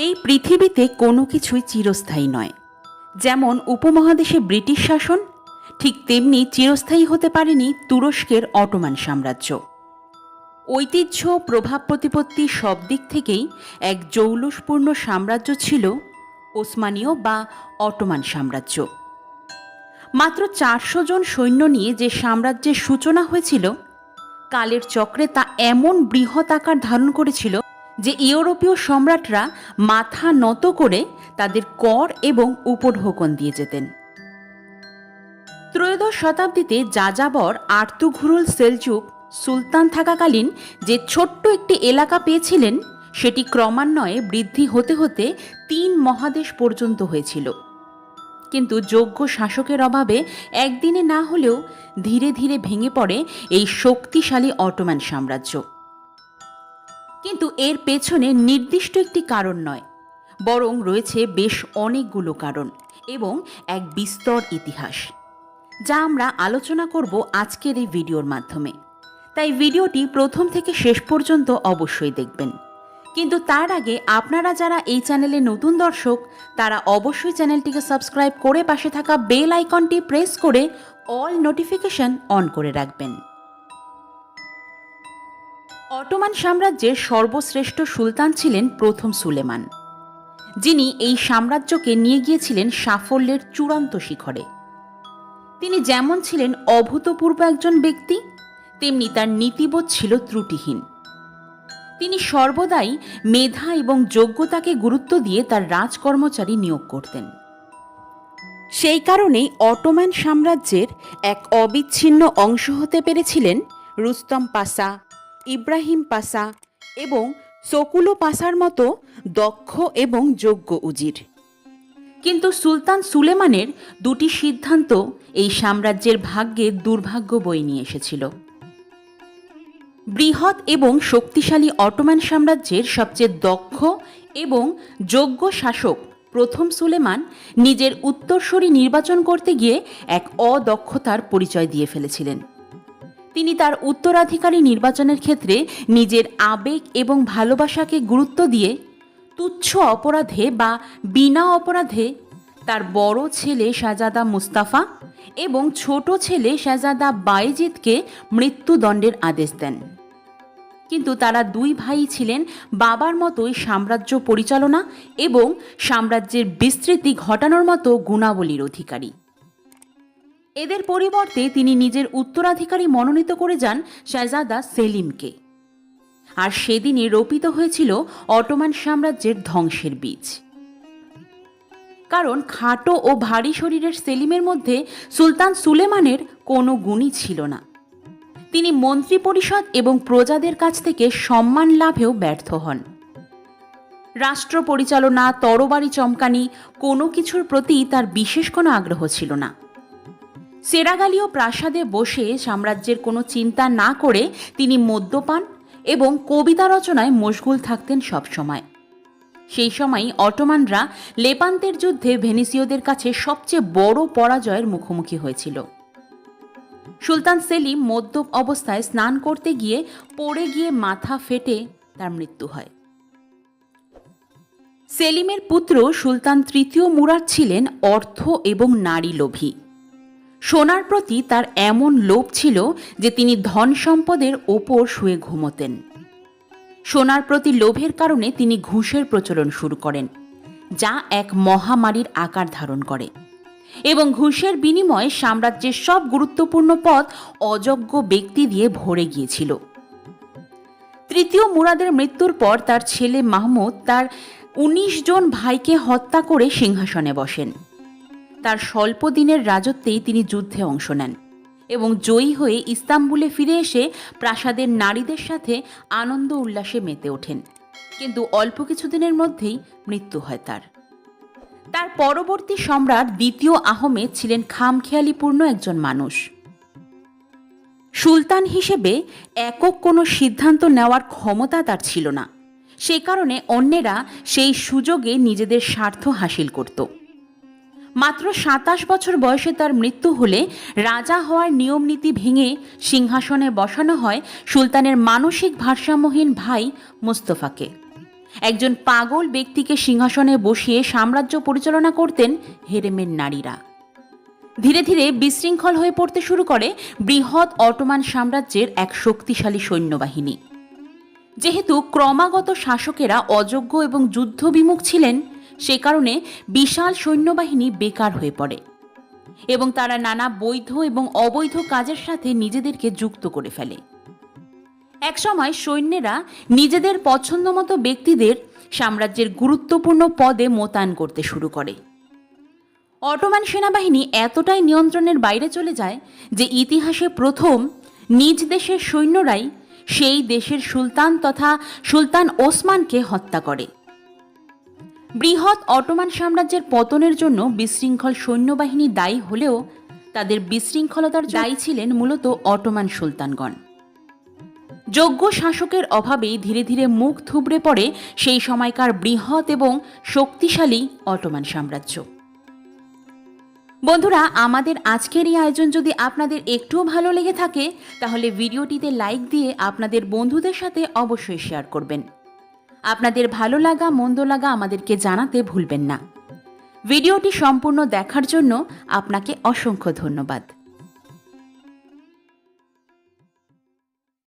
এই পৃথিবীতে কোনো কিছুই চিরস্থায়ী নয়। যেমন উপমহাদেশে ব্রিটিশ শাসন, ঠিক তেমনি চিরস্থায়ী হতে পারেনি তুরস্কের অটোমান সাম্রাজ্য। ঐতিহ্য, প্রভাব প্রতিপত্তি সব দিক থেকেই এক জৌলুসপূর্ণ সাম্রাজ্য ছিল ওসমানীয় বা অটোমান সাম্রাজ্য। মাত্র 400 জন সৈন্য নিয়ে যে সাম্রাজ্যের সূচনা হয়েছিল, কালের চক্রে তা এমন বৃহৎ আকার ধারণ করেছিল যে ইউরোপীয় সম্রাটরা মাথা নত করে তাদের কর এবং উপঢৌকন দিয়ে যেতেন। ত্রয়োদশ শতাব্দীতে যাযাবর আর্তুঘরুল সেলজুক সুলতান থাকাকালীন যে ছোট্ট একটি এলাকা পেয়েছিলেন, সেটি ক্রমান্বয়ে বৃদ্ধি হতে হতে 3 মহাদেশ পর্যন্ত হয়েছিল। কিন্তু যোগ্য শাসকের অভাবে একদিনে না হলেও ধীরে ধীরে ভেঙে পড়ে এই শক্তিশালী অটোমান সাম্রাজ্য। কিন্তু এর পেছনে নির্দিষ্ট একটি কারণ নয়, বরং রয়েছে বেশ অনেকগুলো কারণ এবং এক বিস্তর ইতিহাস, যা আমরা আলোচনা করব আজকের এই ভিডিওর মাধ্যমে। তাই ভিডিওটি প্রথম থেকে শেষ পর্যন্ত অবশ্যই দেখবেন। কিন্তু তার আগে আপনারা যারা এই চ্যানেলে নতুন দর্শক, তারা অবশ্যই চ্যানেলটিকে সাবস্ক্রাইব করে পাশে থাকা বেল আইকনটি প্রেস করে অল নোটিফিকেশন অন করে রাখবেন। অটোমান সাম্রাজ্যের সর্বশ্রেষ্ঠ সুলতান ছিলেন প্রথম সুলেমান, যিনি এই সাম্রাজ্যকে নিয়ে গিয়েছিলেন সাফল্যের চূড়ান্ত শিখরে। তিনি যেমন ছিলেন অভূতপূর্ব একজন ব্যক্তি, তেমনি তার নীতিবোধ ছিল ত্রুটিহীন। তিনি সর্বদাই মেধা এবং যোগ্যতাকে গুরুত্ব দিয়ে তার রাজকর্মচারী নিয়োগ করতেন। সেই কারণেই অটোমান সাম্রাজ্যের এক অবিচ্ছিন্ন অংশ হতে পেরেছিলেন রুস্তম পাশা, ইব্রাহিম পাশা এবং সকুলো পাশার মতো দক্ষ এবং যোগ্য উজির। কিন্তু সুলতান সুলেমানের দুটি সিদ্ধান্ত এই সাম্রাজ্যের ভাগ্যে দুর্ভাগ্য বয়ে নিয়ে এসেছিল। বৃহৎ এবং শক্তিশালী অটোমান সাম্রাজ্যের সবচেয়ে দক্ষ এবং যোগ্য শাসক প্রথম সুলেমান নিজের উত্তরসূরি নির্বাচন করতে গিয়ে এক অদক্ষতার পরিচয় দিয়ে ফেলেছিলেন। তিনি তার উত্তরাধিকারী নির্বাচনের ক্ষেত্রে নিজের আবেগ এবং ভালোবাসাকে গুরুত্ব দিয়ে তুচ্ছ অপরাধে বা বিনা অপরাধে তার বড় ছেলে শাহজাদা মুস্তাফা এবং ছোট ছেলে শাহজাদা বায়েজিদকে মৃত্যুদণ্ডের আদেশ দেন। কিন্তু তারা দুই ভাই ছিলেন বাবার মতোই সাম্রাজ্য পরিচালনা এবং সাম্রাজ্যের বিস্তৃতি ঘটানোর মতো গুণাবলীর অধিকারী। এদের পরিবর্তে তিনি নিজের উত্তরাধিকারী মনোনীত করে যান শাহজাদা সেলিমকে। আর সেদিনই রোপিত হয়েছিল অটোমান সাম্রাজ্যের ধ্বংসের বীজ। কারণ খাটো ও ভারী শরীরের সেলিমের মধ্যে সুলতান সুলেমানের কোনো গুণই ছিল না। তিনি মন্ত্রী পরিষদ এবং প্রজাদের কাছ থেকে সম্মান লাভেও ব্যর্থ হন। রাষ্ট্র পরিচালনা, তরবারি চমকানি কোনো কিছুর প্রতি তার বিশেষ কোনো আগ্রহ ছিল না। সেরাগালীয় প্রাসাদে বসে সাম্রাজ্যের কোনো চিন্তা না করে তিনি মদ্যপান এবং কবিতা রচনায় মশগুল থাকতেন সবসময়। সেই সময়ই অটোমানরা লেপান্তের যুদ্ধে ভেনিসীয়দের কাছে সবচেয়ে বড় পরাজয়ের মুখোমুখি হয়েছিল। সুলতান সেলিম মদ্যপ অবস্থায় স্নান করতে গিয়ে পড়ে গিয়ে মাথা ফেটে তার মৃত্যু হয়। সেলিমের পুত্র সুলতান তৃতীয় মুরাদ ছিলেন অর্থ এবং নারী লোভী। সোনার প্রতি তার এমন লোভ ছিল যে তিনি ধন সম্পদের ওপর শুয়ে ঘুমোতেন। সোনার প্রতি লোভের কারণে তিনি ঘুষের প্রচলন শুরু করেন, যা এক মহামারীর আকার ধারণ করে এবং ঘুষের বিনিময়ে সাম্রাজ্যের সব গুরুত্বপূর্ণ পদ অযোগ্য ব্যক্তি দিয়ে ভরে গিয়েছিল। তৃতীয় মুরাদের মৃত্যুর পর তার ছেলে মাহমুদ তার 19 জন ভাইকে হত্যা করে সিংহাসনে বসেন। তার স্বল্প দিনের রাজত্বেই তিনি যুদ্ধে অংশ নেন এবং জয়ী হয়ে ইস্তাম্বুলে ফিরে এসে প্রাসাদের নারীদের সাথে আনন্দ উল্লাসে মেতে ওঠেন। কিন্তু অল্প কিছুদিনের মধ্যেই মৃত্যু হয় তার। তার পরবর্তী সম্রাট দ্বিতীয় আহমেদ ছিলেন খামখেয়ালিপূর্ণ একজন মানুষ। সুলতান হিসেবে একক কোনো সিদ্ধান্ত নেওয়ার ক্ষমতা তার ছিল না। সে কারণে অন্যেরা সেই সুযোগে নিজেদের স্বার্থ হাসিল করত। মাত্র 27 বছর বয়সে তার মৃত্যু হলে রাজা হওয়ার নিয়মনীতি ভেঙে সিংহাসনে বসানো হয় সুলতানের মানসিক ভারসাম্যহীন ভাই মুস্তফাকে একজন পাগল ব্যক্তিকে সিংহাসনে বসিয়ে সাম্রাজ্য পরিচালনা করতেন হেরেমের নারীরা। ধীরে ধীরে বিশৃঙ্খল হয়ে পড়তে শুরু করে বৃহৎ অটোমান সাম্রাজ্যের এক শক্তিশালী সৈন্যবাহিনী। যেহেতু ক্রমাগত শাসকেরা অযোগ্য এবং যুদ্ধবিমুখ ছিলেন, সে কারণে বিশাল সৈন্যবাহিনী বেকার হয়ে পড়ে এবং তারা নানা বৈধ এবং অবৈধ কাজের সাথে নিজেদেরকে যুক্ত করে ফেলে। একসময় সৈন্যেরা নিজেদের পছন্দমতো ব্যক্তিদের সাম্রাজ্যের গুরুত্বপূর্ণ পদে মোতায়েন করতে শুরু করে। অটোমান সেনাবাহিনী এতটাই নিয়ন্ত্রণের বাইরে চলে যায় যে ইতিহাসে প্রথম নিজ দেশের সৈন্যরাই সেই দেশের সুলতান তথা সুলতান ওসমানকে হত্যা করে। বৃহৎ অটোমান সাম্রাজ্যের পতনের জন্য বিশৃঙ্খল সৈন্যবাহিনী দায়ী হলেও তাদের বিশৃঙ্খলতার দায়ী ছিলেন মূলত অটোমান সুলতানগণ। যোগ্য শাসকের অভাবেই ধীরে ধীরে মুখ থুবড়ে পড়ে সেই সময়কার বৃহৎ এবং শক্তিশালী অটোমান সাম্রাজ্য। বন্ধুরা, আমাদের আজকের এই আয়োজন যদি আপনাদের একটুও ভালো লেগে থাকে তাহলে ভিডিওটিতে লাইক দিয়ে আপনাদের বন্ধুদের সাথে অবশ্যই শেয়ার করবেন। আপনাদের ভালো লাগা মন্দ লাগা আমাদেরকে জানাতে ভুলবেন না। ভিডিওটি সম্পূর্ণ দেখার জন্য আপনাকে অসংখ্য ধন্যবাদ।